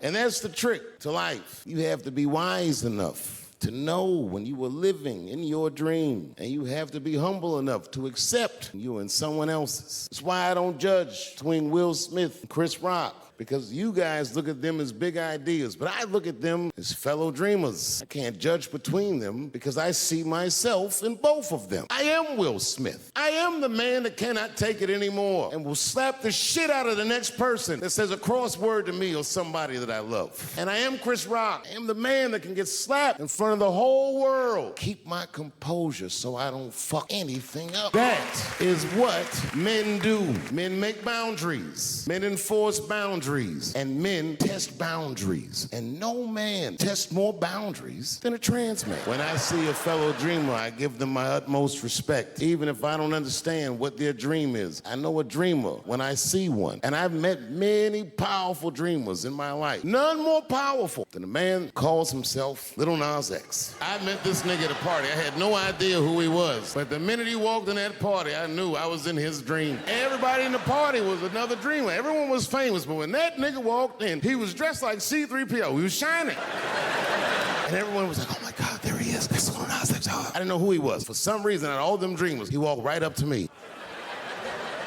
And that's the trick to life. You have to be wise enough to know when you were living in your dream. And you have to be humble enough to accept you and someone else's. That's why I don't judge between Will Smith and Chris Rock. Because you guys look at them as big ideas, but I look at them as fellow dreamers. I can't judge between them because I see myself in both of them. I am Will Smith. I am the man that cannot take it anymore and will slap the shit out of the next person that says a crossword to me or somebody that I love. And I am Chris Rock. I am the man that can get slapped in front of the whole world. Keep my composure so I don't fuck anything up. That is what men do. Men make boundaries. Men enforce boundaries. And men test boundaries. And no man tests more boundaries than a trans man. When I see a fellow dreamer, I give them my utmost respect. Even if I don't understand what their dream is. I know a dreamer when I see one. And I've met many powerful dreamers in my life. None more powerful than a man who calls himself Lil Nas X. I met this nigga at a party. I had no idea who he was. But the minute he walked in that party, I knew I was in his dream. Everybody in the party was another dreamer. Everyone was famous, but when that nigga walked in, he was dressed like C-3PO. He was shining. And everyone was like, oh my God, there he is. That's Lil Nas X. I didn't know who he was. For some reason, out of all them dreamers, he walked right up to me.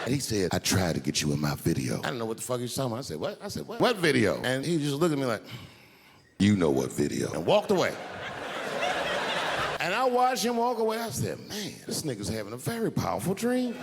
And he said, I tried to get you in my video. I didn't know what the fuck he was talking about. I said, what? I said, what? What video? And he just looked at me like, you know what video. And walked away. And I watched him walk away. I said, man, this nigga's having a very powerful dream.